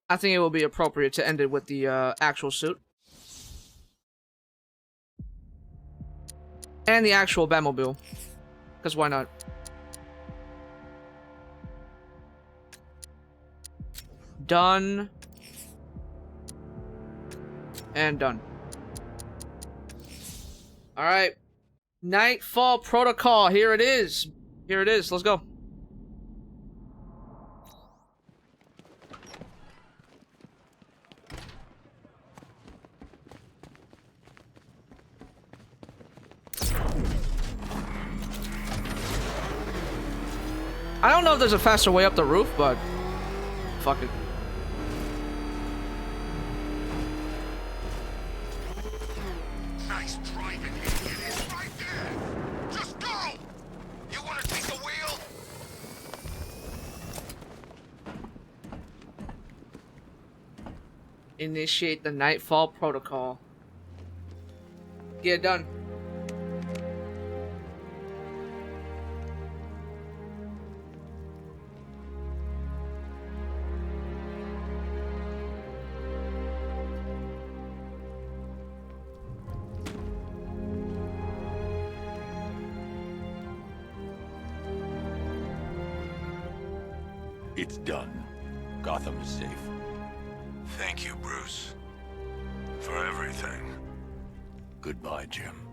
I think it will be appropriate to end it with the actual suit. And the actual Batmobile. Because why not? Done. And done. Alright. Nightfall Protocol. Here it is. Here it is. Let's go. I don't know if there's a faster way up the roof, but fuck it. Nice driving, idiot. It's right there. Just go. You want to take the wheel? Initiate the Nightfall Protocol. Get it done. It's done. Gotham is safe. Thank you, Bruce. For everything. Goodbye, Jim.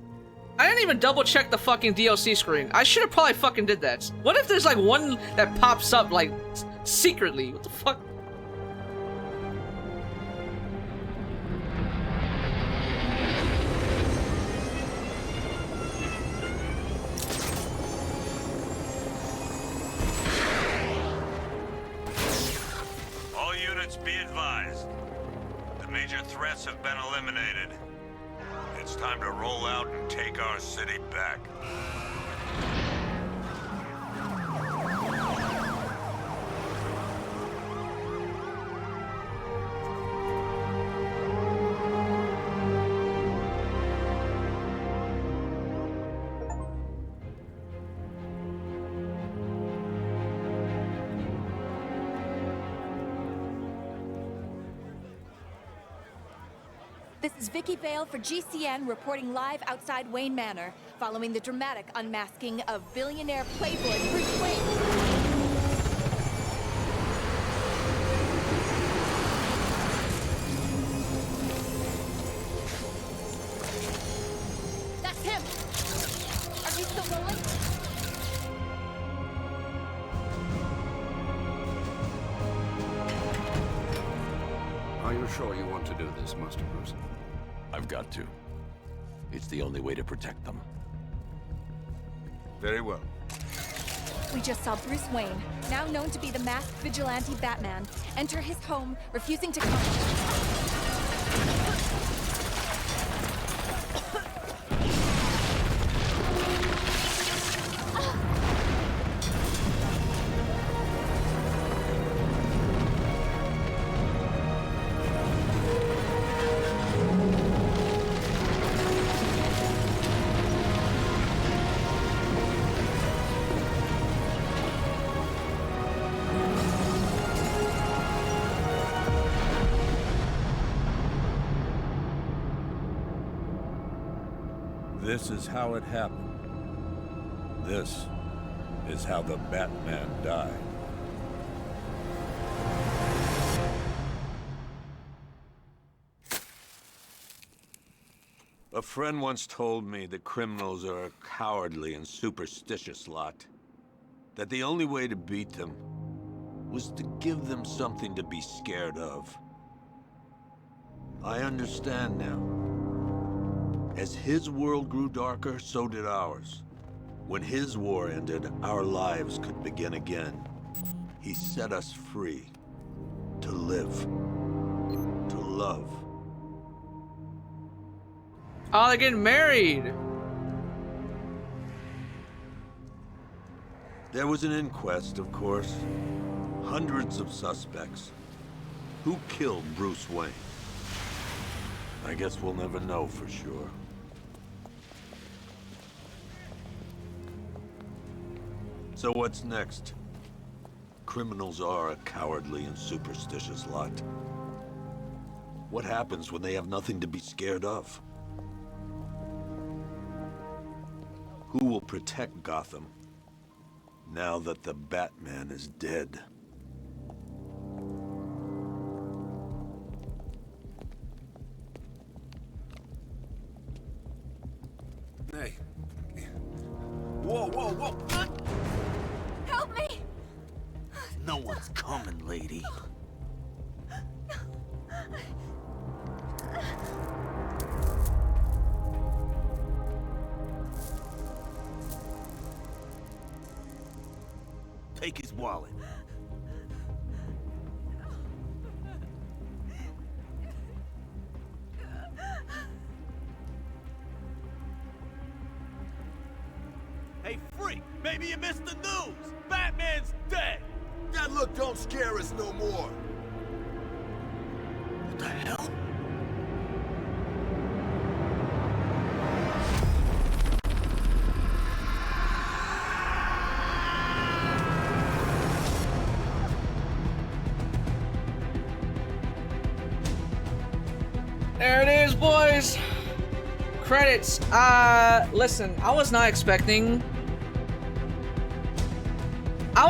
I didn't even double check the fucking DLC screen. I should have probably fucking did that. What if there's like one that pops up like secretly? What the fuck? All units be advised. The major threats have been eliminated. It's time to roll out and take our city back. This is Vicky Vale for GCN reporting live outside Wayne Manor, following the dramatic unmasking of billionaire playboy Bruce Wayne. That's him! Are you still rolling? Are you sure you want to do this, Master Bruce? I've got to. It's the only way to protect them. Very well. We just saw Bruce Wayne, now known to be the masked vigilante Batman, enter his home, refusing to come. This is how it happened. This is how the Batman died. A friend once told me that criminals are a cowardly and superstitious lot. That the only way to beat them was to give them something to be scared of. I understand now. As his world grew darker, so did ours. When his war ended, our lives could begin again. He set us free. To live. To love. Oh, they're getting married. There was an inquest, of course. Hundreds of suspects. Who killed Bruce Wayne? I guess we'll never know for sure. So what's next? criminals are a cowardly and superstitious lot. What happens when they have nothing to be scared of? Who will protect Gotham now that the Batman is dead? Hey. Whoa, whoa, whoa! Help me! No one's coming, lady. Take his wallet. Hey, freak! Maybe you missed the news! Batman's dead! That look don't scare us no more. What the hell? There it is, boys. Credits. Listen, I was not expecting. I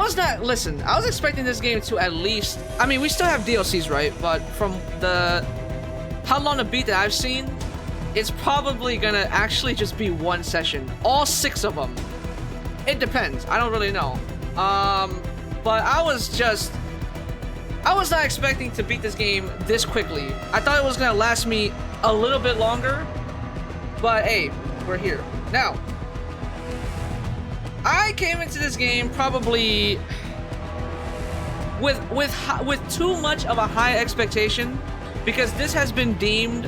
was expecting this game to at least. I mean, we still have DLCs, right? But from the how long a beat that I've seen, it's probably gonna actually just be one session. All 6 of them. It depends. I don't really know. But I was not expecting to beat this game this quickly. I thought it was gonna last me a little bit longer, but hey, we're here. Now, I came into this game probably with too much of a high expectation, because this has been deemed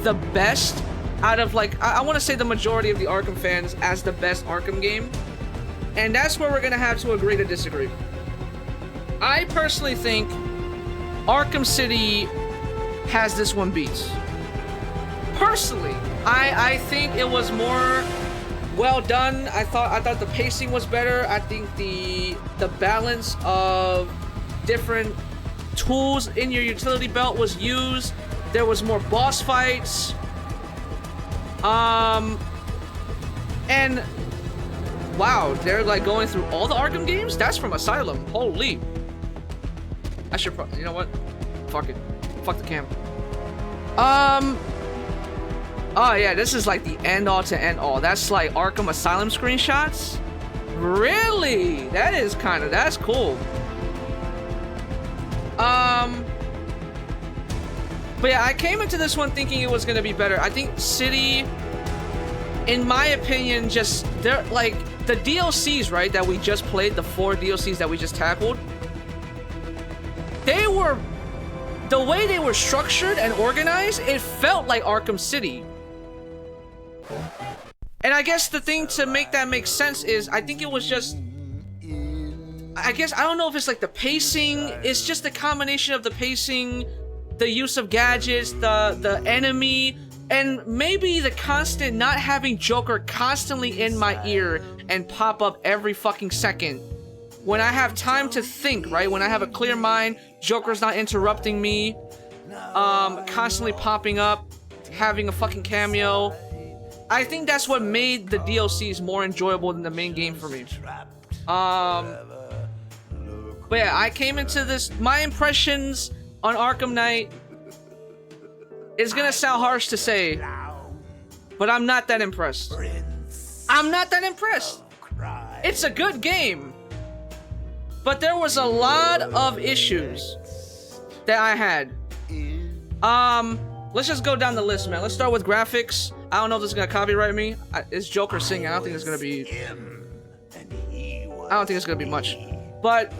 the best out of, like, I want to say the majority of the Arkham fans as the best Arkham game, and that's where we're gonna have to agree to disagree. I personally think Arkham City has this one beat. Personally, I think it was more well done. I thought the pacing was better. I think the balance of different tools in your utility belt was used. There was more boss fights. And wow, they're like going through all the Arkham games? That's from Asylum. Holy. I should probably, you know what? Fuck it. Fuck the cam. Oh yeah, this is like the end all to end all. That's like Arkham Asylum screenshots? Really? That's cool. But yeah, I came into this one thinking it was gonna be better. I think City, in my opinion, just, they're like, the DLCs, right, that we just played, the 4 DLCs that we just tackled, they were, the way they were structured and organized, it felt like Arkham City. And I guess the thing to make that make sense is, I think it was just, I guess, I don't know if it's like the pacing, it's just the combination of the pacing, the use of gadgets, the enemy, and maybe the constant not having Joker constantly in my ear and pop up every fucking second. When I have time to think, right? When I have a clear mind, Joker's not interrupting me, constantly popping up, having a fucking cameo. I think that's what made the DLCs more enjoyable than the main game for me. But yeah, I came into this, my impressions on Arkham Knight, it's gonna sound harsh to say, but I'm not that impressed. I'm not that impressed. It's a good game, but there was a lot of issues that I had. Let's just go down the list, man. Let's start with graphics. I don't know if this is gonna copyright me. It's Joker singing. I don't think it's gonna be. I don't think it's gonna be much. But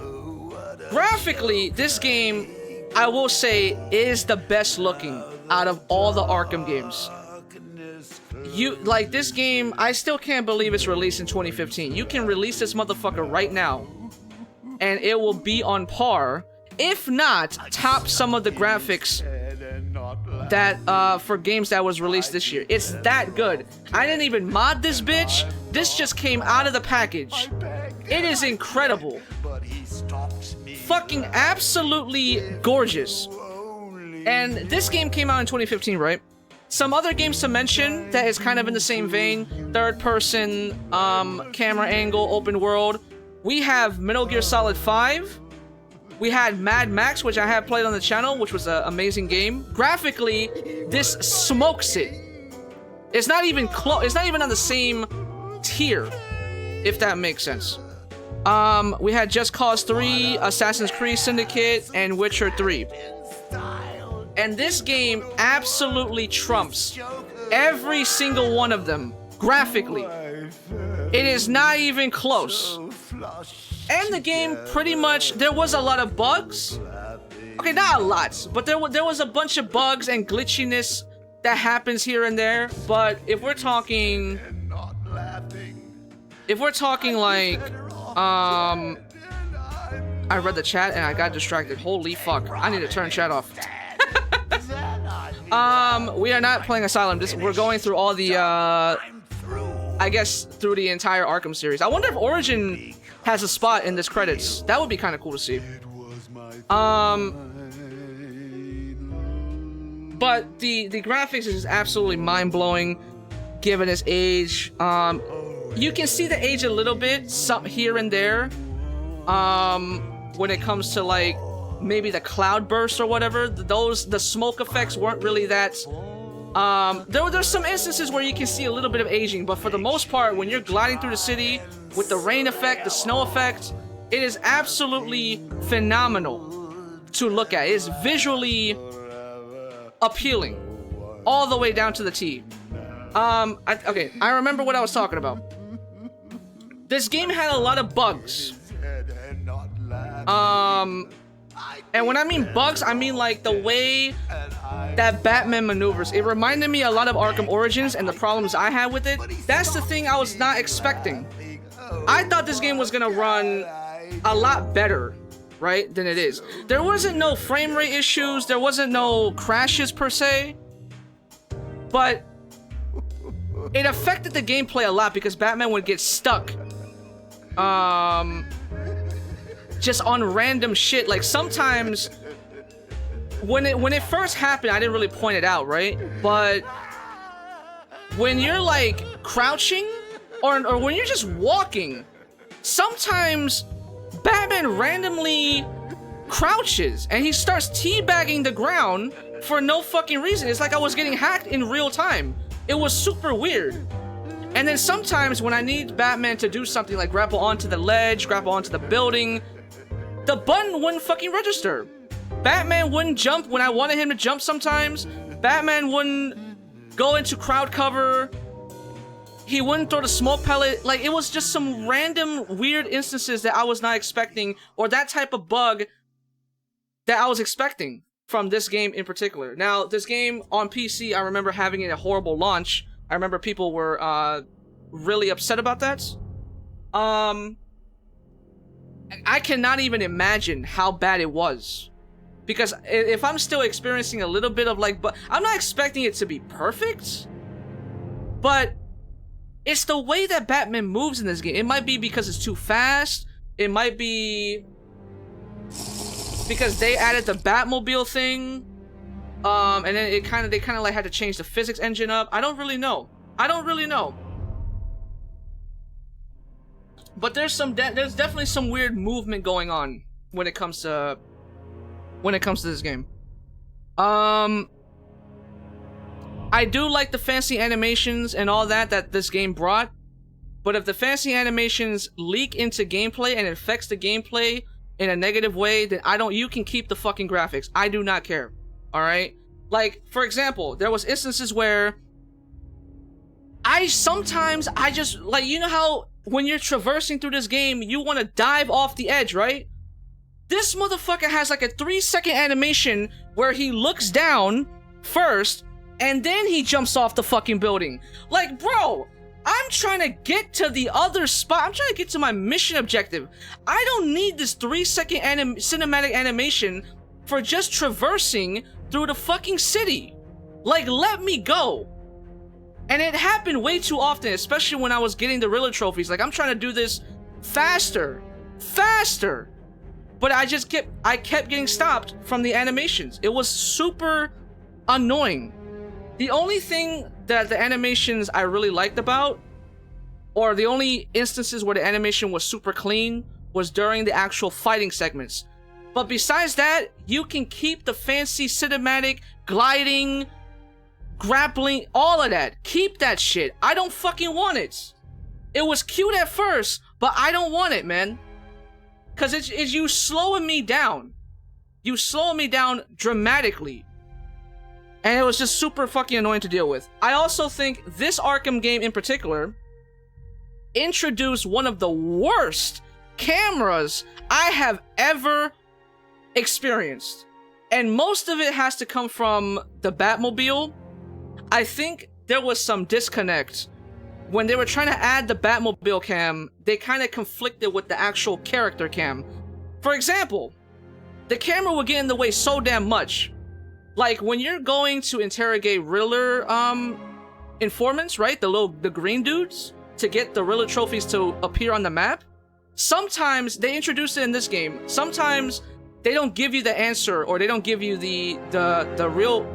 graphically, this game, I will say, is the best looking out of all the Arkham games. You like this game, I still can't believe it's released in 2015. You can release this motherfucker right now, and it will be on par, if not top some of the graphics that for games that was released this year. It's that good. I didn't even mod this bitch. This just came out of the package. It is incredible. But he stops fucking absolutely gorgeous. And this game came out in 2015, right? Some other games to mention that is kind of in the same vein, third person, camera angle, open world. We have Metal Gear Solid 5. We had Mad Max, which I have played on the channel, which was an amazing game. Graphically, this smokes it. It's not even close. It's not even on the same tier, if that makes sense. We had Just Cause 3, Assassin's Creed Syndicate, and Witcher 3. And this game absolutely trumps every single one of them, graphically. It is not even close. And the game pretty much, there was a lot of bugs. Okay, not a lot, but there was a bunch of bugs and glitchiness that happens here and there. But if we're talking like, I read the chat and I got distracted. Holy fuck, I need to turn chat off. We are not playing Asylum. We're going through all the, I guess, through the entire Arkham series. I wonder if Origin has a spot in this credits. That would be kind of cool to see. But the graphics is absolutely mind-blowing, given its age. You can see the age a little bit, some here and there. When it comes to like maybe the cloud burst or whatever, the smoke effects weren't really that. There's some instances where you can see a little bit of aging, but for the most part, when you're gliding through the city with the rain effect, the snow effect, it is absolutely phenomenal to look at. It is visually appealing all the way down to the T. Okay, I remember what I was talking about. This game had a lot of bugs. And when I mean bugs, I mean like the way that Batman maneuvers. It reminded me a lot of Arkham Origins and the problems I had with it. That's the thing I was not expecting. I thought this game was gonna run a lot better, right, than it is. There wasn't no frame rate issues, there wasn't no crashes per se, but it affected the gameplay a lot because Batman would get stuck. Just on random shit. Like sometimes when it first happened, I didn't really point it out, right? But when you're like crouching or when you're just walking, sometimes Batman randomly crouches and he starts teabagging the ground for no fucking reason. It's like I was getting hacked in real time. It was super weird. And then sometimes when I need Batman to do something like grapple onto the ledge, grapple onto the building, the button wouldn't fucking register. Batman wouldn't jump when I wanted him to jump sometimes. Batman wouldn't go into crowd cover. He wouldn't throw the smoke pellet. Like, it was just some random weird instances that I was not expecting, or that type of bug that I was expecting from this game in particular. Now, this game on PC, I remember having it a horrible launch. I remember people were really upset about that. I cannot even imagine how bad it was. Because if I'm still experiencing a little bit of like, but I'm not expecting it to be perfect. But it's the way that Batman moves in this game. It might be because it's too fast. It might be because they added the Batmobile thing. And then they kind of like had to change the physics engine up. I don't really know. But there's definitely some weird movement going on when it comes to this game. I do like the fancy animations and all that this game brought, but if the fancy animations leak into gameplay and it affects the gameplay in a negative way, then you can keep the fucking graphics. I do not care. All right? Like, for example, there was instances where I just, like, you know how when you're traversing through this game, you want to dive off the edge, right? This motherfucker has like a 3-second animation where he looks down first, and then he jumps off the fucking building. Like, bro, I'm trying to get to the other spot. I'm trying to get to my mission objective. I don't need this 3-second cinematic animation for just traversing through the fucking city. Like, let me go. And it happened way too often, especially when I was getting the Riddler trophies. Like, I'm trying to do this faster. But but I kept getting stopped from the animations. It was super annoying. The only thing that the animations I really liked about, or the only instances where the animation was super clean, was during the actual fighting segments. But besides that, you can keep the fancy cinematic, gliding, grappling, all of that. Keep that shit. I don't fucking want it. It was cute at first, but I don't want it, man. Because it's you slowing me down. You slowing me down dramatically. And it was just super fucking annoying to deal with. I also think this Arkham game in particular introduced one of the worst cameras I have ever experienced. And most of it has to come from the Batmobile. I think there was some disconnect. When they were trying to add the Batmobile cam, they kind of conflicted with the actual character cam. For example, the camera would get in the way so damn much. Like, when you're going to interrogate Riddler informants, right? The green dudes, to get the Riddler trophies to appear on the map. Sometimes, they introduce it in this game, sometimes they don't give you the answer, or they don't give you the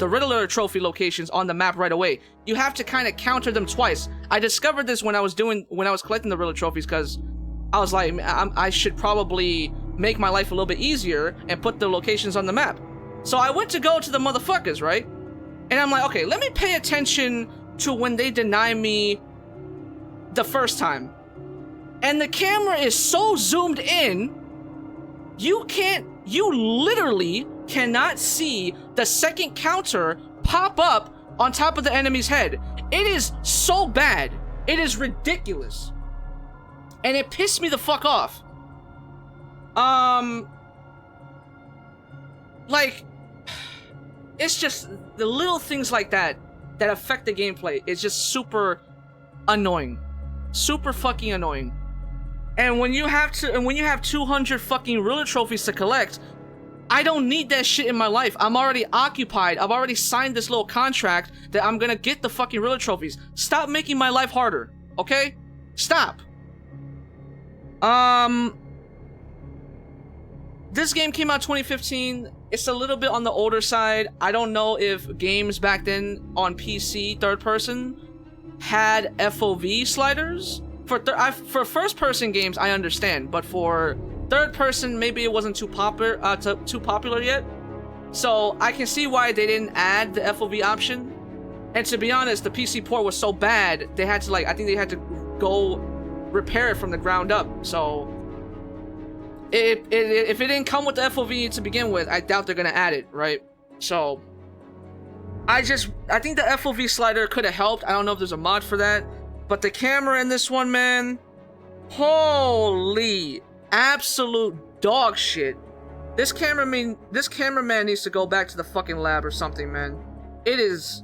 Riddler trophy locations on the map right away. You have to kind of counter them twice. I discovered this when I was collecting the Riddler trophies, because I was like, I should probably make my life a little bit easier and put the locations on the map. So I went to go to the motherfuckers, right? And I'm like, okay, let me pay attention to when they deny me the first time. And the camera is so zoomed in, you literally cannot see the second counter pop up on top of the enemy's head. It is so bad. It is ridiculous. And it pissed me the fuck off. Like, it's just the little things like that that affect the gameplay. It's just super annoying. Super fucking annoying. And when you have 200 fucking Riddler trophies to collect, I don't need that shit in my life. I'm already occupied. I've already signed this little contract that I'm gonna get the fucking Riddler trophies. Stop making my life harder, okay? Stop. This game came out 2015. It's a little bit on the older side. I don't know if games back then on PC, third person, had FOV sliders. For first-person games, I understand, but for third-person, maybe it wasn't too popular yet. So I can see why they didn't add the FOV option. And to be honest, the PC port was so bad, they had to I think they had to go repair it from the ground up. So if it didn't come with the FOV to begin with, I doubt they're gonna add it, right? So I think the FOV slider could have helped. I don't know if there's a mod for that. But the camera in this one, man, holy absolute dog shit. This cameraman needs to go back to the fucking lab or something, man. It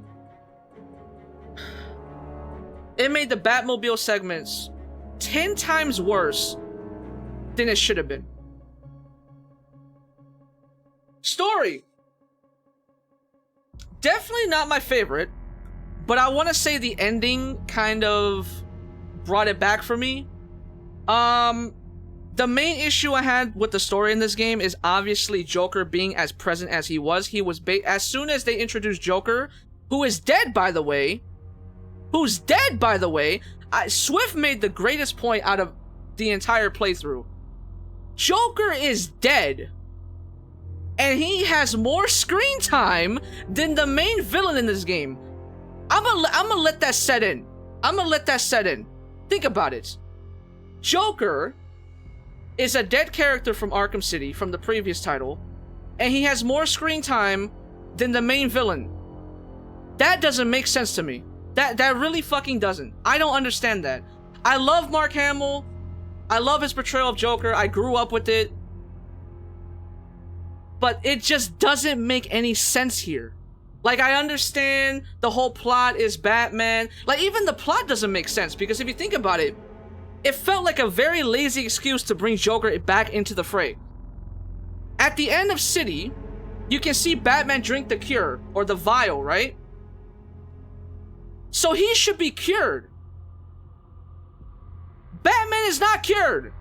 made the Batmobile segments 10 times worse than it should have been. Story. Definitely not my favorite. But I want to say the ending kind of brought it back for me. The main issue I had with the story in this game is obviously Joker being as present as he was. As soon as they introduced Joker, who is dead, by the way. Swift made the greatest point out of the entire playthrough. Joker is dead. And he has more screen time than the main villain in this game. I'm gonna let that set in. Think about it. Joker is a dead character from Arkham City, from the previous title, and he has more screen time than the main villain. That doesn't make sense to me. That really fucking doesn't. I don't understand that. I love Mark Hamill. I love his portrayal of Joker. I grew up with it. But it just doesn't make any sense here. Like, I understand the whole plot is Batman. Like, even the plot doesn't make sense, because if you think about it, it felt like a very lazy excuse to bring Joker back into the fray. At the end of City, you can see Batman drink the cure, or the vial, right? So he should be cured. Batman is not cured.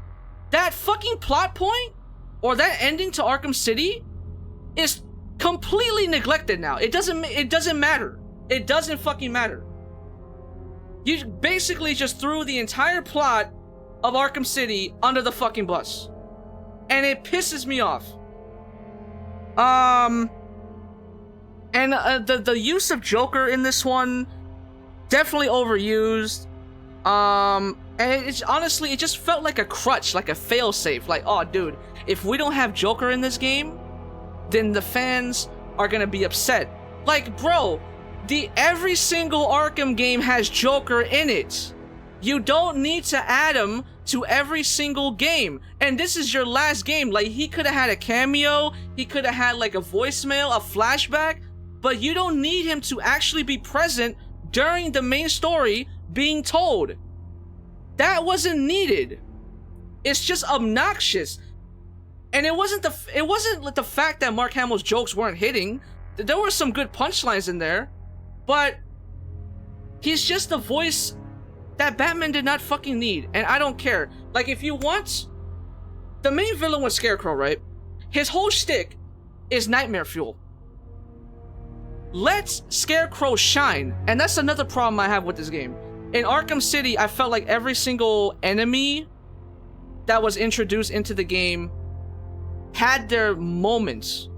That fucking plot point or that ending to Arkham City is completely neglected now. It doesn't matter. It doesn't fucking matter. You basically just threw the entire plot of Arkham City under the fucking bus. And it pisses me off. And the use of Joker in this one, definitely overused. And it's honestly, it just felt like a crutch, like a failsafe. Like, oh, dude, if we don't have Joker in this game, then the fans are gonna be upset. Like, bro, every single Arkham game has Joker in it. You don't need to add him to every single game. And this is your last game. Like, he could have had a cameo, he could have had like a voicemail, a flashback, but you don't need him to actually be present during the main story being told. That wasn't needed. It's just obnoxious. And it wasn't the fact that Mark Hamill's jokes weren't hitting. There were some good punchlines in there, but he's just a voice that Batman did not fucking need, and I don't care. Like, if you want, the main villain was Scarecrow, right? His whole shtick is nightmare fuel. Let Scarecrow shine, and that's another problem I have with this game. In Arkham City, I felt like every single enemy that was introduced into the game had their moments.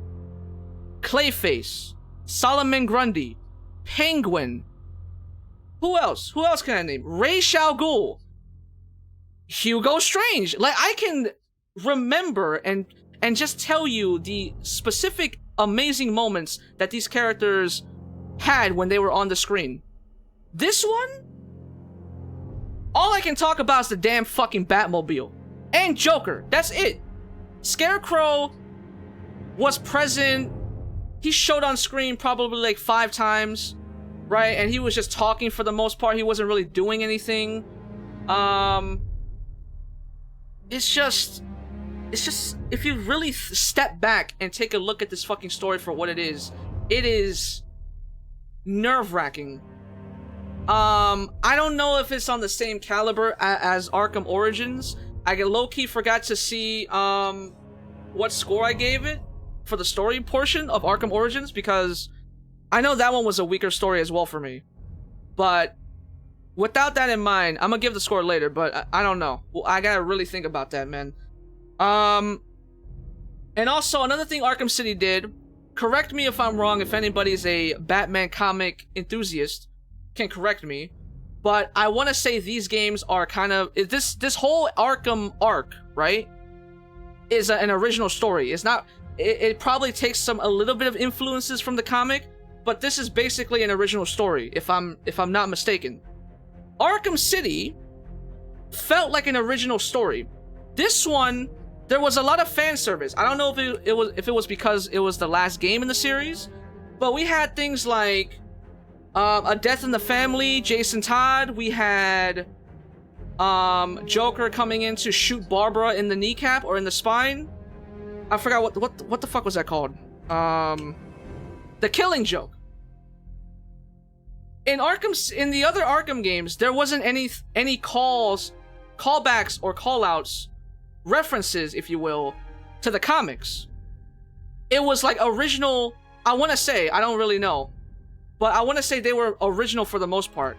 Clayface, Solomon Grundy, Penguin. Who else? Who else can I name? Ra's al Ghul, Hugo Strange. Like, I can remember and just tell you the specific amazing moments that these characters had when they were on the screen. This one, all I can talk about is the damn fucking Batmobile and Joker. That's it. Scarecrow was present. He showed on screen probably like 5 times, right? And he was just talking for the most part. He wasn't really doing anything. It's just, if you really step back and take a look at this fucking story for what it is nerve-wracking. I don't know if it's on the same caliber as Arkham Origins. I low-key forgot to see what score I gave it for the story portion of Arkham Origins, because I know that one was a weaker story as well for me. But without that in mind, I'm gonna give the score later, but I don't know. Well, I gotta really think about that, man. And also, another thing Arkham City did, correct me if I'm wrong, if anybody's a Batman comic enthusiast, can correct me, but I want to say these games are kind of, this whole Arkham arc, right, is an original story. It's not, it probably takes a little bit of influences from the comic, but this is basically an original story, if I'm not mistaken. Arkham City felt like an original story. This one, there was a lot of fan service. I don't know if it was because it was the last game in the series, but we had things like a death in the family, Jason Todd. We had Joker coming in to shoot Barbara in the kneecap or in the spine. I forgot what the fuck was that called? The Killing Joke. In the other Arkham games, there wasn't any callbacks or callouts, references, if you will, to the comics. It was like original. I want to say, I don't really know, but I want to say they were original for the most part.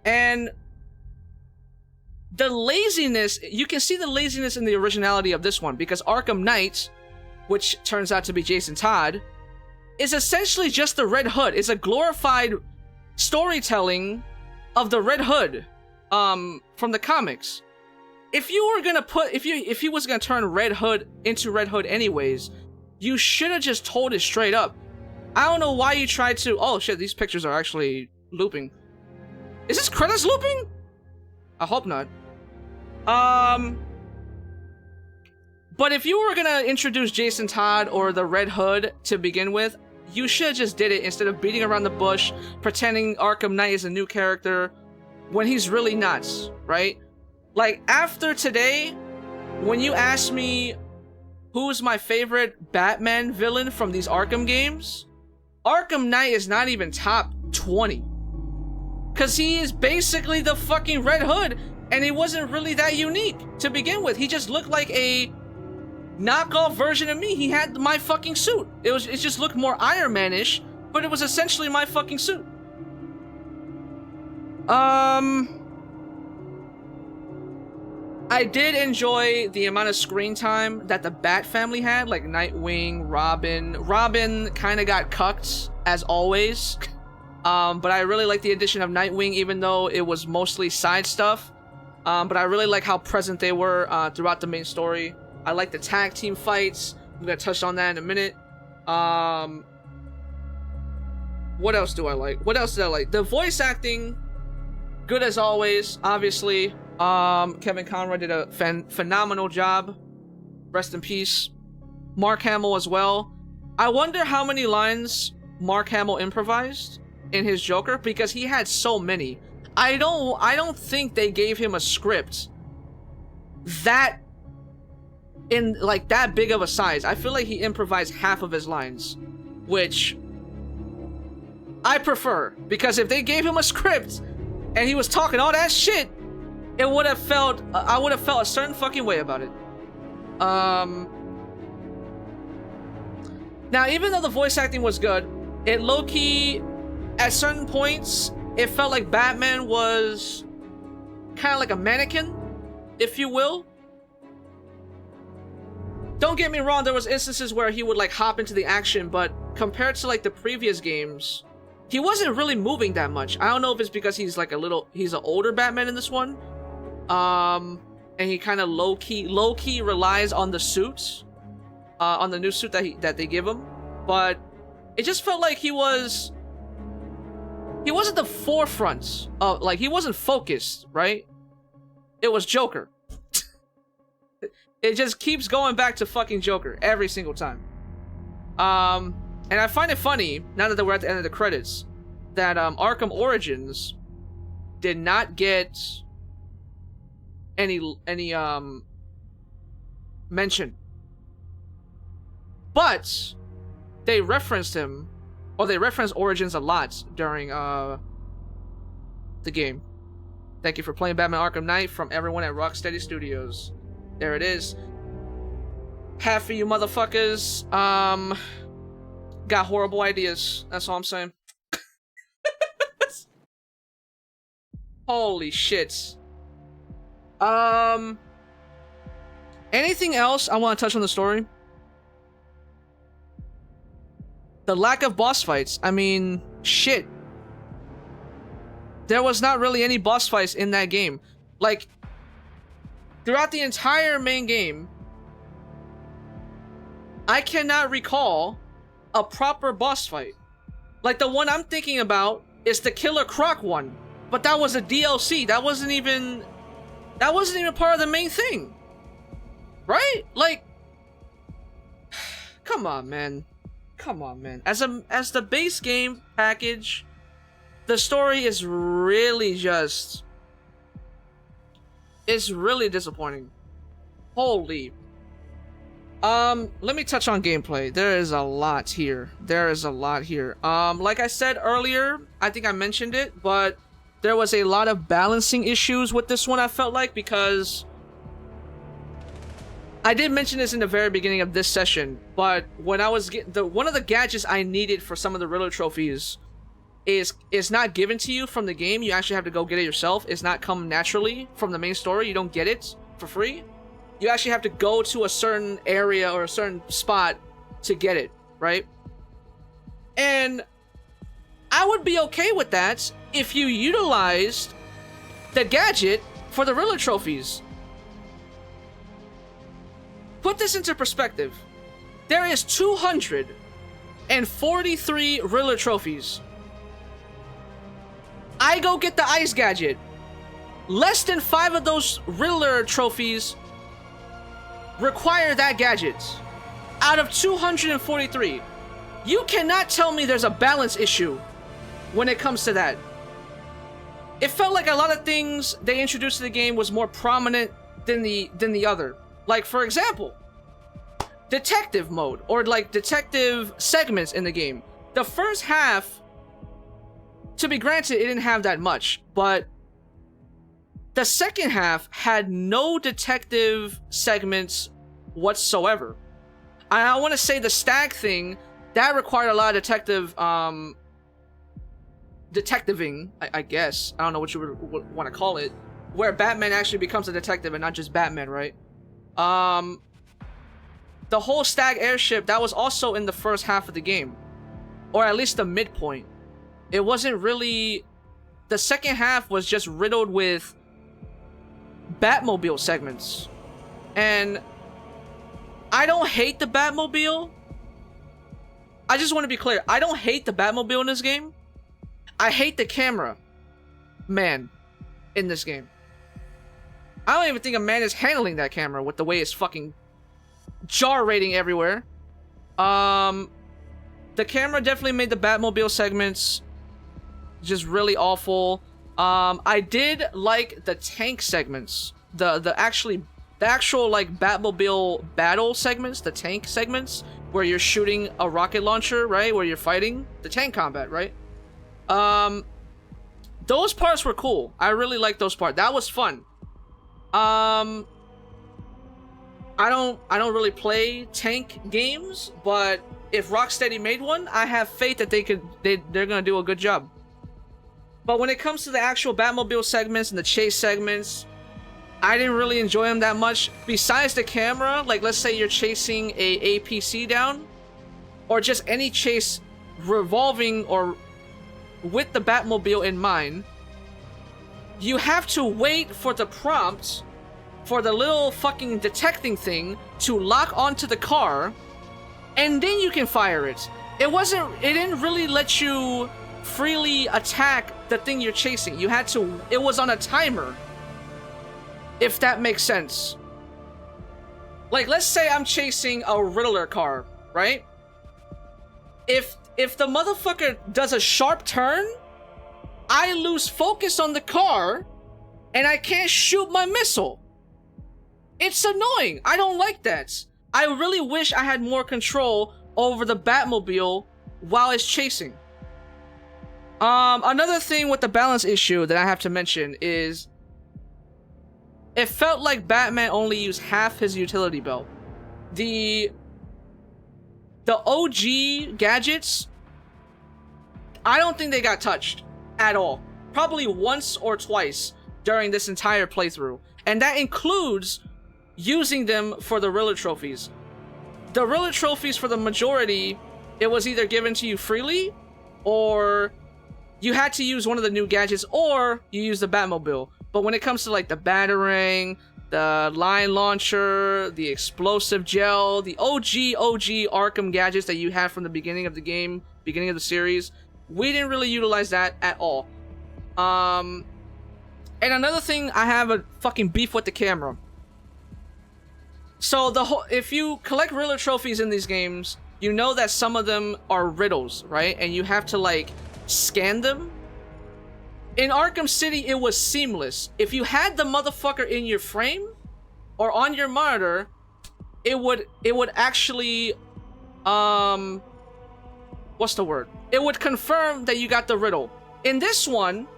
And the laziness, you can see the laziness in the originality of this one, because Arkham Knight, which turns out to be Jason Todd, is essentially just the Red Hood. It's a glorified storytelling of the Red Hood from the comics. If you were gonna if he was gonna turn Red Hood into Red Hood anyways, you should have just told it straight up. I don't know why you tried to. Oh shit, these pictures are actually looping. Is this credits looping? I hope not. But if you were gonna introduce Jason Todd or the Red Hood to begin with, you should have just did it instead of beating around the bush, pretending Arkham Knight is a new character when he's really not, right? Like, after today, when you ask me who's my favorite Batman villain from these Arkham games, Arkham Knight is not even top 20. Because he is basically the fucking Red Hood, and he wasn't really that unique to begin with. He just looked like a knockoff version of me. He had my fucking suit. It just looked more Iron Man-ish, but it was essentially my fucking suit. I did enjoy the amount of screen time that the Bat family had, like Nightwing, Robin. Robin kind of got cucked, as always. But I really like the addition of Nightwing, even though it was mostly side stuff. But I really like how present they were throughout the main story. I like the tag team fights. I'm gonna touch on that in a minute. What else do I like? What else did I like? The voice acting, good as always, obviously. Kevin Conroy did a phenomenal job. Rest in peace. Mark Hamill as well. I wonder how many lines Mark Hamill improvised in his Joker, because he had so many. I don't think they gave him a script that in like that big of a size. I feel like he improvised half of his lines, which I prefer, because if they gave him a script and he was talking all that shit, it would have felt I would have felt a certain fucking way about it. Now, even though the voice acting was good, it low-key, at certain points, it felt like Batman was kind of like a mannequin, if you will. Don't get me wrong, there was instances where he would like hop into the action, but compared to like the previous games, he wasn't really moving that much. I don't know if it's because he's like he's an older Batman in this one. And he kind of low-key relies on the suits, on the new suit that they give him. But it just felt like he wasn't the forefront of, like, he wasn't focused, right? It was Joker. It just keeps going back to fucking Joker every single time. And I find it funny, now that we're at the end of the credits, that Arkham Origins did not get any mention. But they referenced him, or they referenced Origins a lot during the game. Thank you for playing Batman Arkham Knight from everyone at Rocksteady Studios. There it is. Half of you motherfuckers got horrible ideas. That's all I'm saying. Holy shit. Anything else I want to touch on the story? The lack of boss fights. I mean, shit. There was not really any boss fights in that game. Like, throughout the entire main game, I cannot recall a proper boss fight. Like, the one I'm thinking about is the Killer Croc one. But that was a DLC. That wasn't even part of the main thing. Right? Like, come on, man. Come on, man. As the base game package, the story is really just... it's really disappointing. Holy. Let me touch on gameplay. There is a lot here. Like I said earlier, I think I mentioned it, but there was a lot of balancing issues with this one, I felt like, because I did mention this in the very beginning of this session, but when I was getting one of the gadgets I needed for some of the Riddler trophies is not given to you from the game. You actually have to go get it yourself. It's not come naturally from the main story. You don't get it for free. You actually have to go to a certain area or a certain spot to get it, right? And I would be okay with that if you utilized the gadget for the Riddler trophies. Put this into perspective. There is 243 Riddler trophies. I go get the ice gadget. Less than 5 of those Riddler trophies require that gadget. Out of 243. You cannot tell me there's a balance issue when it comes to that. It felt like a lot of things they introduced to the game was more prominent than the other. Like, for example, detective mode, or like detective segments in the game. The first half, to be granted, it didn't have that much, but the second half had no detective segments whatsoever. I want to say the stag thing, that required a lot of detectiving, I guess. I don't know what you would want to call it, where Batman actually becomes a detective and not just Batman, right? The whole stag airship, that was also in the first half of the game, or at least the midpoint. It wasn't really... The second half was just riddled with Batmobile segments. And I don't hate the Batmobile. I just want to be clear. I don't hate the Batmobile in this game. I hate the camera man in this game. I don't even think a man is handling that camera with the way it's fucking gyrating everywhere. The camera definitely made the Batmobile segments just really awful. I did like the tank segments, the actual like Batmobile battle segments, the tank segments where you're shooting a rocket launcher, right? Where you're fighting the tank combat, right? Those parts were cool. I really liked those parts. That was fun. I don't really play tank games, but if Rocksteady made one, I have faith that they're gonna do a good job. But when it comes to the actual Batmobile segments and the chase segments, I didn't really enjoy them that much. Besides the camera, like let's say you're chasing a APC down, or just any chase revolving or with the Batmobile in mind, you have to wait for the prompt for the little fucking detecting thing to lock onto the car, and then you can fire it. It didn't really let you freely attack the thing you're chasing. It was on a timer, if that makes sense. Like, let's say I'm chasing a Riddler car, right? If the motherfucker does a sharp turn, I lose focus on the car, and I can't shoot my missile. It's annoying. I don't like that. I really wish I had more control over the Batmobile while it's chasing. Another thing with the balance issue that I have to mention is it felt like Batman only used half his utility belt. The OG gadgets, I don't think they got touched at all. Probably once or twice during this entire playthrough. And that includes using them for the Riddler trophies. The Riddler trophies, for the majority, it was either given to you freely, or you had to use one of the new gadgets, or you use the Batmobile. But when it comes to like the Batarang, the line launcher, the explosive gel, the OG Arkham gadgets that you had from the beginning of the game, beginning of the series, we didn't really utilize that at all. And another thing, I have a fucking beef with the camera. So if you collect Riddler trophies in these games, you know that some of them are riddles, right? And you have to like scan them. In Arkham City, it was seamless. If you had the motherfucker in your frame or on your monitor, it would actually what's the word? It would confirm that you got the riddle. In this one,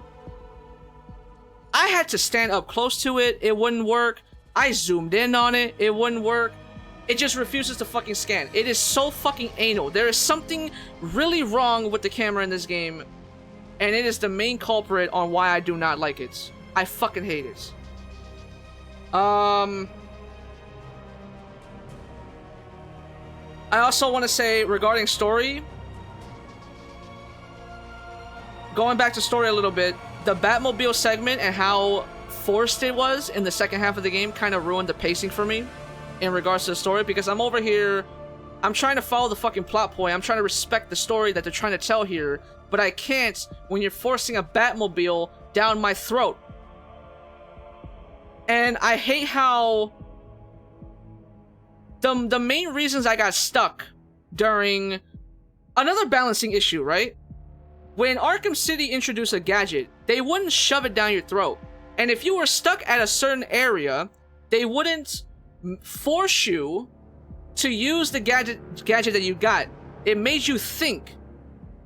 I had to stand up close to it. It wouldn't work. I zoomed in on it. It wouldn't work. It just refuses to fucking scan. It is so fucking anal. There is something really wrong with the camera in this game, and it is the main culprit on why I do not like it. I fucking hate it. I also want to say, regarding story, going back to story a little bit, the Batmobile segment and how forced it was in the second half of the game kind of ruined the pacing for me in regards to the story, because I'm over here, I'm trying to follow the fucking plot point, I'm trying to respect the story that they're trying to tell here, but I can't when you're forcing a Batmobile down my throat. And I hate how the main reasons I got stuck during another balancing issue, right? When Arkham City introduced a gadget, they wouldn't shove it down your throat. And if you were stuck at a certain area, they wouldn't force you to use the gadget that you got. It made you think.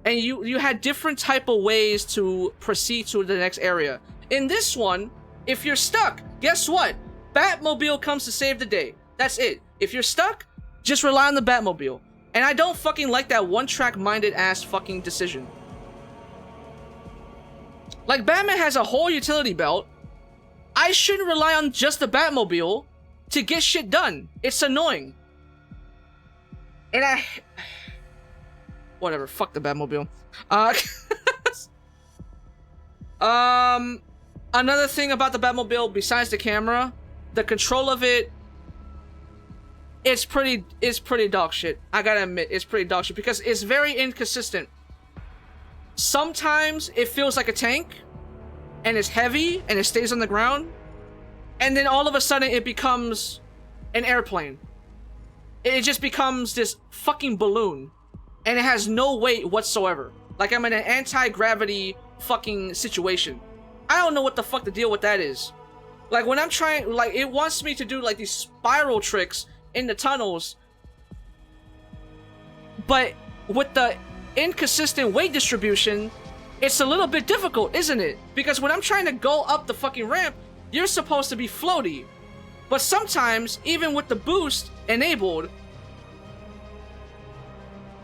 And you had different type of ways to proceed to the next area. In this one, if you're stuck, guess what? Batmobile comes to save the day. That's it. If you're stuck, just rely on the Batmobile. And I don't fucking like that one-track minded ass fucking decision. Like, Batman has a whole utility belt. I shouldn't rely on just the Batmobile to get shit done. It's annoying. And whatever, fuck the Batmobile. Another thing about the Batmobile, besides the camera, the control of it, it's pretty dog shit. I gotta admit, it's pretty dog shit because it's very inconsistent. Sometimes it feels like a tank, and it's heavy, and it stays on the ground, and then all of a sudden it becomes an airplane. It just becomes this fucking balloon, and it has no weight whatsoever. Like I'm in an anti-gravity fucking situation. I don't know what the fuck the deal with that is. Like when I'm trying, like it wants me to do like these spiral tricks in the tunnels, but with the inconsistent weight distribution, it's a little bit difficult, isn't it? Because when I'm trying to go up the fucking ramp, you're supposed to be floaty. But sometimes, even with the boost enabled,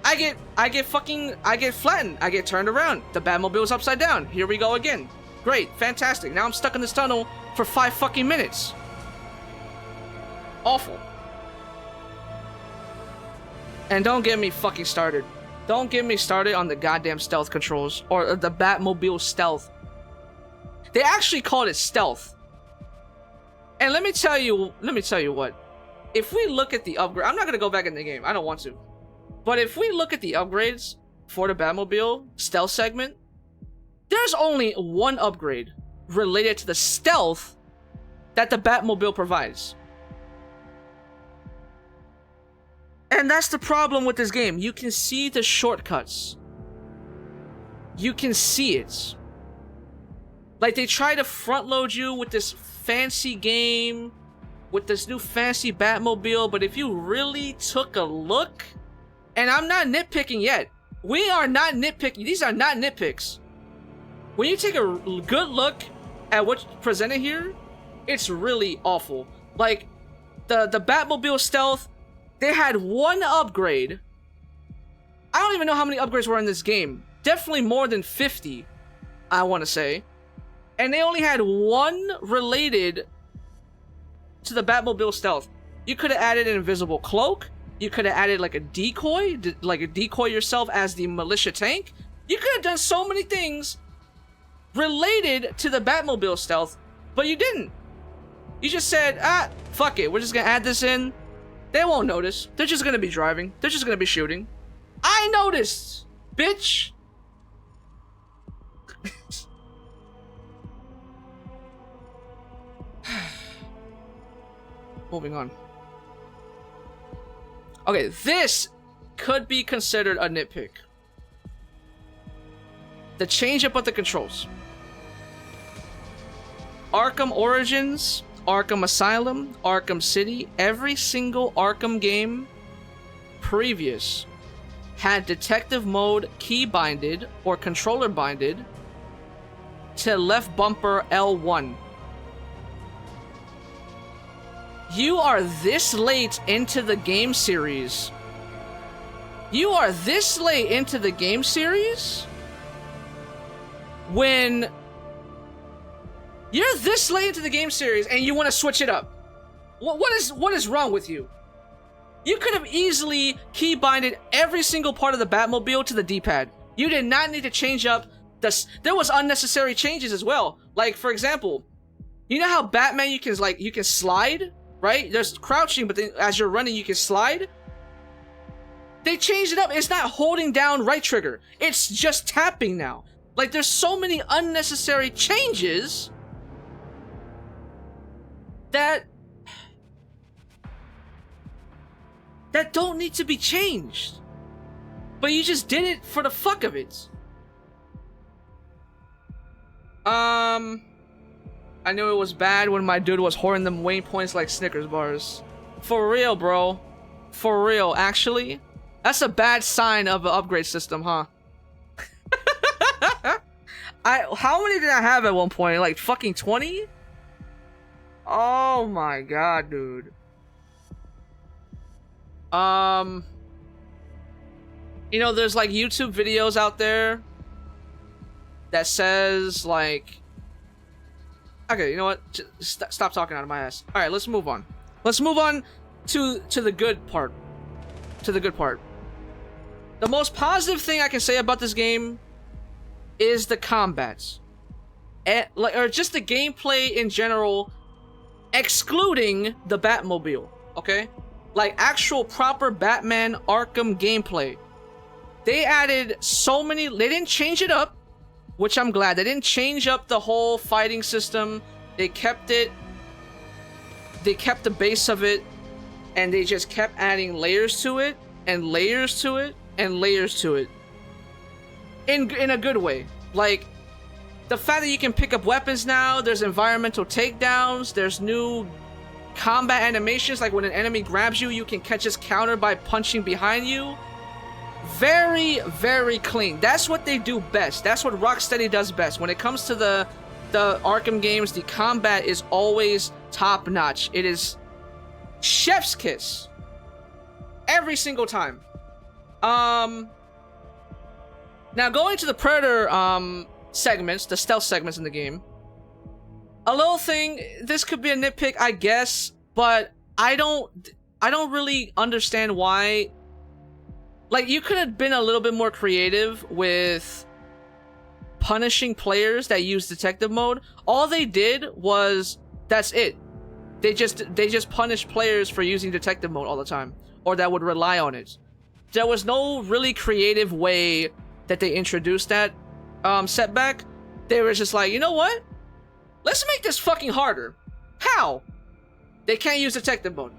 I get flattened. I get turned around. The Batmobile's upside down. Here we go again. Great, fantastic. Now I'm stuck in this tunnel for 5 fucking minutes. Awful. And don't get me fucking started. Don't get me started on the goddamn stealth controls or the Batmobile stealth. They actually called it stealth. And let me tell you what. If we look at the upgrade, I'm not gonna go back in the game. I don't want to. But if we look at the upgrades for the Batmobile stealth segment, there's only one upgrade related to the stealth that the Batmobile provides. And that's the problem with this game. You can see the shortcuts. You can see it. Like they try to front load you with this fancy game, with this new fancy Batmobile, but if you really took a look, and I'm not nitpicking yet. We are not nitpicking. These are not nitpicks. When you take a good look at what's presented here, it's really awful. Like the Batmobile stealth, they had one upgrade. I don't even know how many upgrades were in this game. Definitely more than 50, I want to say. And they only had one related to the Batmobile stealth. You could have added an invisible cloak. You could have added like a decoy yourself as the militia tank. You could have done so many things related to the Batmobile stealth, but you didn't. You just said, fuck it. We're just gonna add this in. They won't notice. They're just gonna be driving. They're just gonna be shooting. I noticed, bitch. Moving on. Okay, this could be considered a nitpick. The change up of the controls. Arkham Origins, Arkham Asylum, Arkham City, every single Arkham game previous had detective mode key binded or controller binded to left bumper L1. You are this late into the game series. You are this late into the game series when you're this late into the game series and you want to switch it up. What is wrong with you? You could have easily key binded every single part of the Batmobile to the D-pad. You did not need to change up this. There was unnecessary changes as well. Like for example, you know how Batman you can slide? Right? There's crouching, but then as you're running, you can slide. They changed it up. It's not holding down right trigger. It's just tapping now. Like, there's so many unnecessary changes that don't need to be changed. But you just did it for the fuck of it. I knew it was bad when my dude was hoarding them Wayne points like Snickers bars. For real, bro. For real, actually. That's a bad sign of an upgrade system, huh? How many did I have at one point? Like fucking 20? Oh my god, dude. You know, there's like YouTube videos out there that says like, okay, you know what? Just stop talking out of my ass. All right, let's move on. Let's move on to the good part. To the good part. The most positive thing I can say about this game is the combats, or just the gameplay in general, excluding the Batmobile. Okay, like actual proper Batman Arkham gameplay. They added so many. They didn't change it up, which I'm glad. They didn't change up the whole fighting system. They kept it. They kept the base of it, and they just kept adding layers to it, and layers to it, and layers to it. In a good way. Like, the fact that you can pick up weapons now, there's environmental takedowns, there's new combat animations, like when an enemy grabs you, you can catch his counter by punching behind you. Very, very clean. That's what they do best. That's what Rocksteady does best. When it comes to the Arkham games, the combat is always top-notch. It is chef's kiss. Every single time. Now going to the Predator segments, the stealth segments in the game. A little thing, this could be a nitpick, I guess, but I don't really understand why. Like, you could have been a little bit more creative with punishing players that use detective mode. All they did was, that's it. They just punish players for using detective mode all the time, or that would rely on it. There was no really creative way that they introduced that setback. They were just like, you know what? Let's make this fucking harder. How? They can't use detective mode.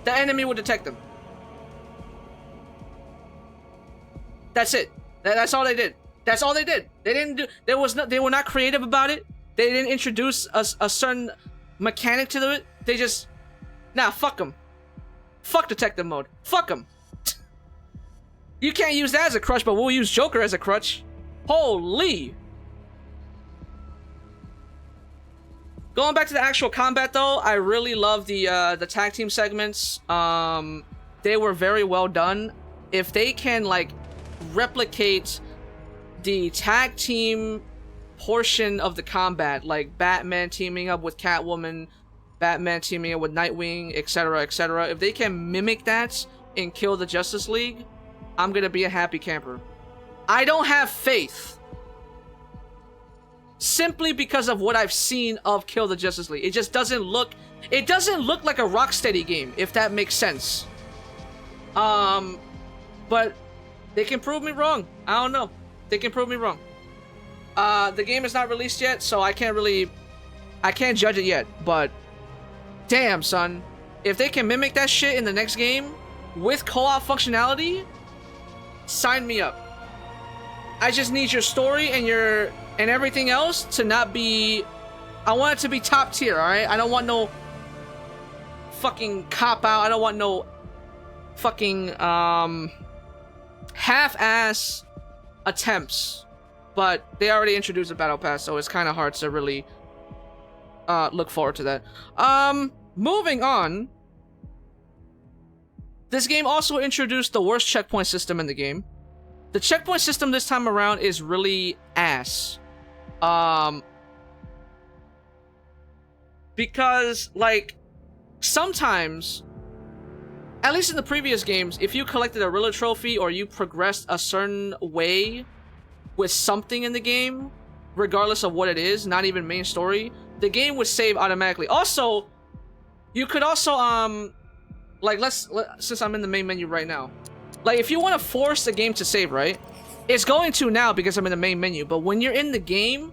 The enemy will detect them. That's it. That's all they did. That's all they did. They didn't do. They were not creative about it. They didn't introduce a certain mechanic to it. They just, nah, fuck them. Fuck detective mode. Fuck them. You can't use that as a crutch, but we'll use Joker as a crutch. Holy. Going back to the actual combat though, I really love the tag team segments. They were very well done. If they can like replicate the tag team portion of the combat, like Batman teaming up with Catwoman, Batman teaming up with Nightwing, etc., etc. If they can mimic that in Kill the Justice League, I'm gonna be a happy camper. I don't have faith, simply because of what I've seen of Kill the Justice League. It just doesn't look. It doesn't look like a Rocksteady game, if that makes sense. But they can prove me wrong. I don't know. They can prove me wrong. The game is not released yet, so I can't judge it yet. But damn, son, if they can mimic that shit in the next game with co-op functionality, sign me up. I just need your story and everything else to not be. I want it to be top tier, all right? I don't want no fucking cop out. I don't want no fucking half-ass attempts. But they already introduced a battle pass, so it's kind of hard to really look forward to that. Moving on. This game also introduced the worst checkpoint system in the game. The checkpoint system this time around is really ass. Because, like, sometimes, at least in the previous games, if you collected a Riddler trophy or you progressed a certain way with something in the game, regardless of what it is, not even main story, the game would save automatically. Also, you could also, like, since I'm in the main menu right now, like, if you want to force the game to save, right? It's going to now because I'm in the main menu, but when you're in the game,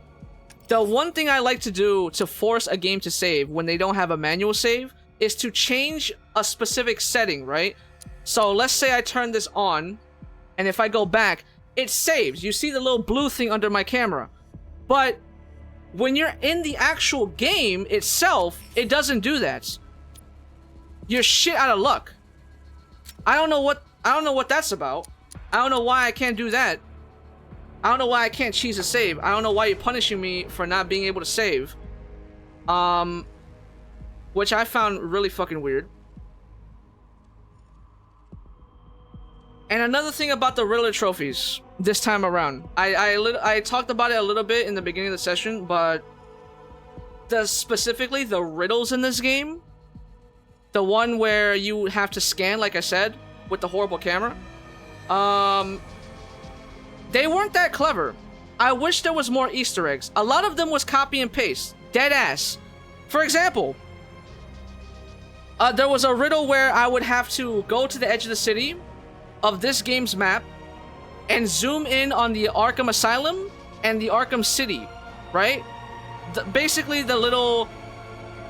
the one thing I like to do to force a game to save when they don't have a manual save is to change a specific setting, right? So let's say I turn this on, and if I go back, it saves. You see the little blue thing under my camera. But when you're in the actual game itself, it doesn't do that. You're shit out of luck. I don't know what that's about. I don't know why I can't do that. I don't know why I can't cheese a save. I don't know why you're punishing me for not being able to save. Which I found really fucking weird. And another thing about the Riddler trophies this time around, I talked about it a little bit in the beginning of the session, but specifically the riddles in this game, the one where you have to scan, like I said, with the horrible camera, they weren't that clever. I wish there was more Easter eggs. A lot of them was copy and paste, dead ass. For example, there was a riddle where I would have to go to the edge of the city of this game's map and zoom in on the Arkham Asylum and the Arkham City, right? Basically the little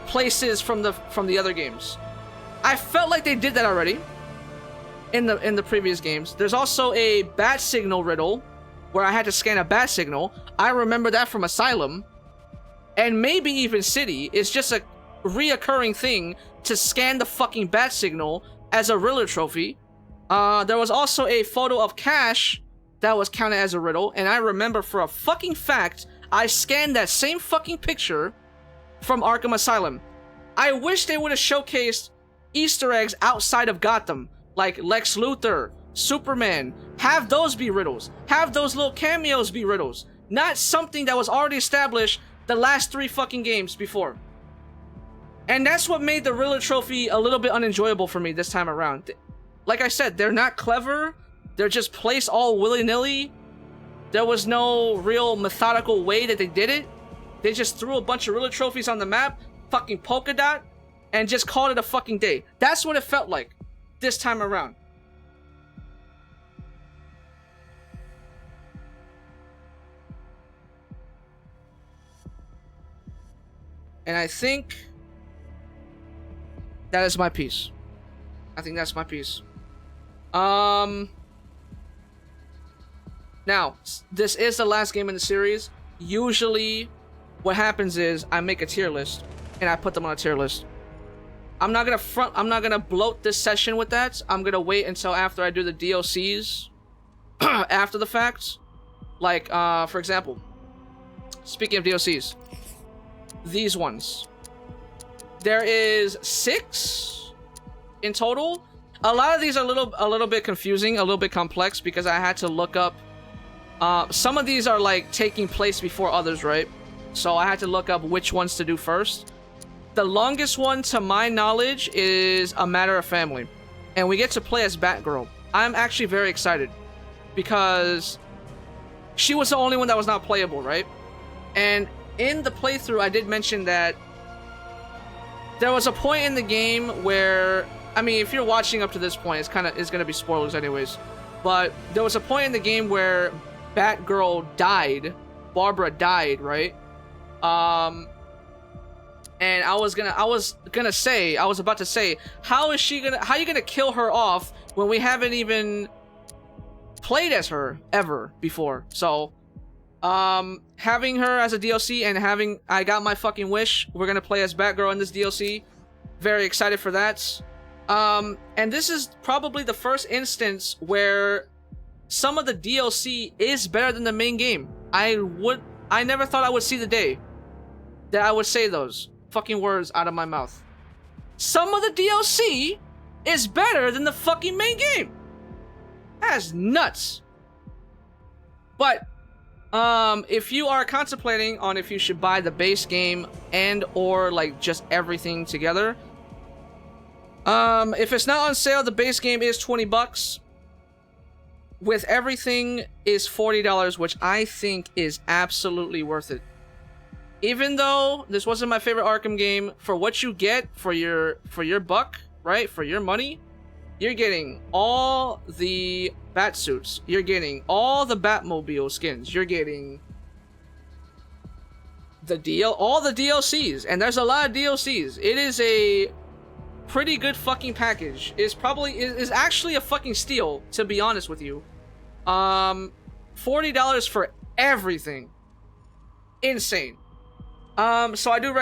places from the other games. I felt like they did that already in the previous games. There's also a bat signal riddle where I had to scan a bat signal. I remember that from Asylum, and maybe even City. It's just a reoccurring thing to scan the fucking bat signal as a Riddler trophy. There was also a photo of Cash that was counted as a riddle, and I remember for a fucking fact, I scanned that same fucking picture from Arkham Asylum. I wish they would have showcased Easter eggs outside of Gotham, like Lex Luthor, Superman. Have those be riddles. Have those little cameos be riddles. Not something that was already established the last 3 fucking games before. And that's what made the Riddler trophy a little bit unenjoyable for me this time around. Like I said, they're not clever. They're just placed all willy-nilly. There was no real methodical way that they did it. They just threw a bunch of Riddler trophies on the map, fucking polka dot, and just called it a fucking day. That's what it felt like this time around. And I think that is my piece. I think that's my piece. Now, this is the last game in the series. Usually, what happens is I make a tier list and I put them on a tier list. I'm not gonna bloat this session with that. I'm gonna wait until after I do the DLCs after the fact. Like, for example, speaking of DLCs, these ones. There is 6 in total. A lot of these are a little bit confusing, a little bit complex, because I had to look up. Some of these are like taking place before others, right? So I had to look up which ones to do first. The longest one, to my knowledge, is A Matter of Family, and we get to play as Batgirl. I'm actually very excited because she was the only one that was not playable, right? And in the playthrough, I did mention that there was a point in the game where, I mean, if you're watching up to this point, it's going to be spoilers anyways. But there was a point in the game where Batgirl died. Barbara died, right? And I was about to say, how are you gonna kill her off when we haven't even played as her ever before? So, having her as a DLC and I got my fucking wish. We're gonna play as Batgirl in this DLC. Very excited for that. And this is probably the first instance where some of the DLC is better than the main game. I never thought I would see the day that I would say those fucking words out of my mouth. Some of the DLC is better than the fucking main game. That's nuts. But if you are contemplating on if you should buy the base game and or like just everything together, if it's not on sale, the base game is $20. With everything is $40, which I think is absolutely worth it. Even though this wasn't my favorite Arkham game, for what you get for your buck, right? For your money, you're getting all the bat suits. You're getting all the Batmobile skins. You're getting all the DLCs, and there's a lot of DLCs. It is a pretty good fucking package. Is actually a fucking steal, to be honest with you. $40 for everything. Insane. So I do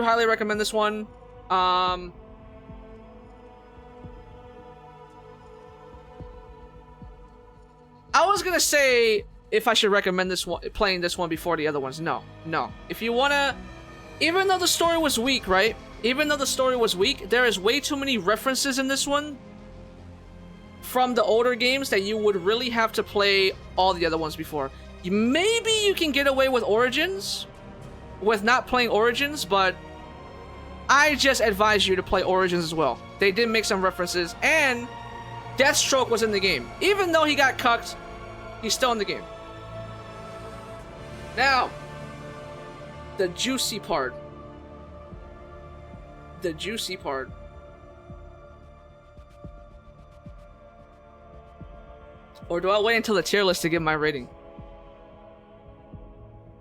highly recommend this one. I was gonna say if I should recommend playing this one before the other ones. No. If you wanna, even though the story was weak, right? Even though the story was weak, there is way too many references in this one from the older games that you would really have to play all the other ones before. Maybe you can get away with Origins, with not playing Origins, but I just advise you to play Origins as well. They did make some references, and Deathstroke was in the game. Even though he got cucked, he's still in the game. Now, the juicy part. The juicy part. Or do I wait until the tier list to give my rating?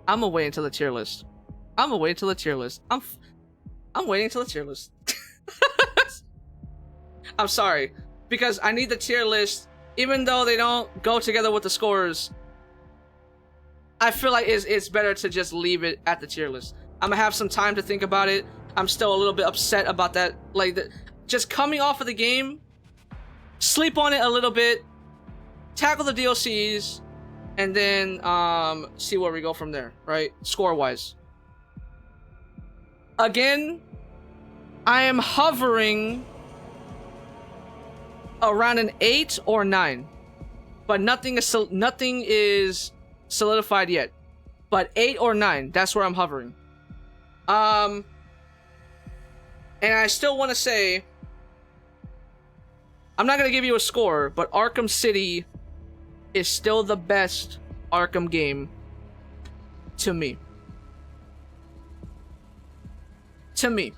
I'm gonna wait until the tier list. I'm gonna wait until the tier list. I'm waiting until the tier list. I'm sorry, because I need the tier list, even though they don't go together with the scores. I feel like it's better to just leave it at the tier list. I'm gonna have some time to think about it. I'm still a little bit upset about that, like just coming off of the game, sleep on it a little bit, tackle the DLCs, and then see where we go from there, right? Score-wise. Again, I am hovering around an 8 or 9, but nothing is solidified yet. But 8 or 9, that's where I'm hovering. And I still want to say, I'm not gonna give you a score, but Arkham City is still the best Arkham game to me. To me,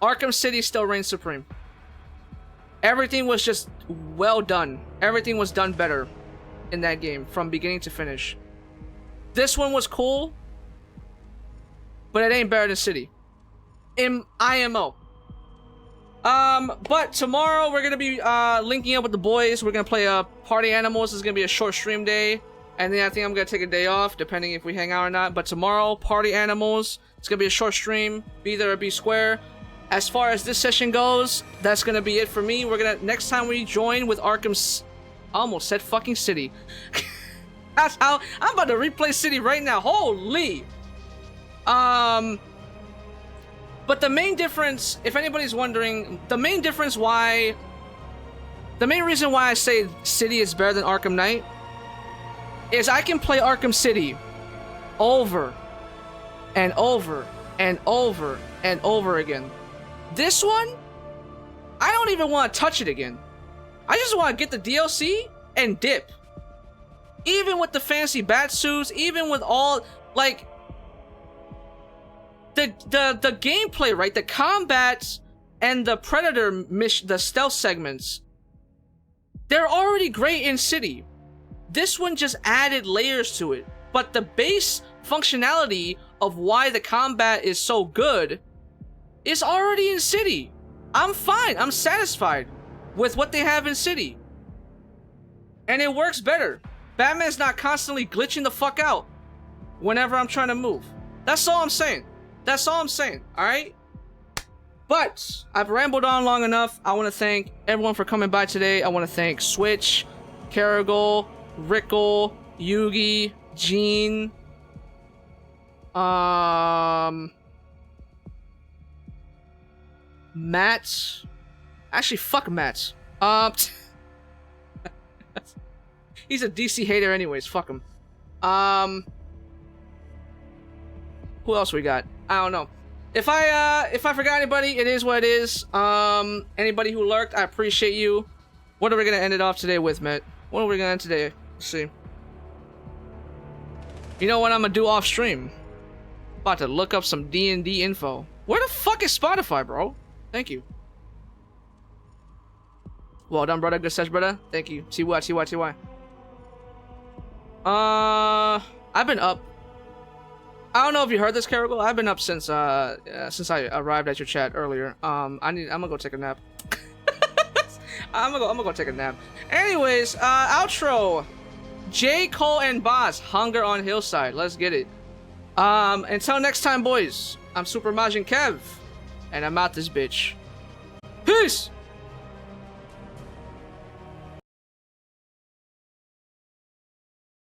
Arkham City still reigns supreme. Everything was just well done. Everything was done better in that game from beginning to finish. This one was cool, but it ain't better than City. In IMO. But tomorrow we're gonna be linking up with the boys. We're gonna play Party Animals. It's gonna be a short stream day, and then I think I'm gonna take a day off, depending if we hang out or not. But tomorrow, Party Animals. It's gonna be a short stream. Be there or be square. As far as this session goes, that's gonna be it for me. We're gonna next time we join with Arkham. I almost said fucking City. That's how I'm about to replay City right now. Holy. But the main difference, if anybody's wondering, the main reason why I say City is better than Arkham Knight is I can play Arkham City over and over and over and over again. This one, I don't even want to touch it again. I just want to get the DLC and dip. Even with the fancy bat suits, even with all, like, the gameplay, right? The combats and the Predator mission, the stealth segments, they're already great in City. This one just added layers to it. But the base functionality of why the combat is so good is already in City. I'm fine. I'm satisfied with what they have in City. And it works better. Batman's not constantly glitching the fuck out whenever I'm trying to move. That's all I'm saying. That's all I'm saying, alright? But I've rambled on long enough. I want to thank everyone for coming by today. I want to thank Switch, Carrigal, Rickle, Yugi, Gene, Matt. Actually, fuck Matt. He's a DC hater anyways. Fuck him. Who else we got? I don't know. If I forgot anybody, it is what it is. Anybody who lurked, I appreciate you. What are we gonna end it off today with, Matt? What are we gonna end today? Let's see. You know what I'm gonna do off stream? About to look up some D&D info. Where the fuck is Spotify, bro? Thank you. Well done, brother. Good search, brother. Thank you. TY. I've been up. I don't know if you heard this, Carrigal. I've been up since I arrived at your chat earlier. I'm gonna go take a nap. I'm gonna go take a nap. Anyways, outro. J. Cole and Boss, Hunger on Hillside. Let's get it. Until next time, boys. I'm Super Majin Kev, and I'm out this bitch. Peace.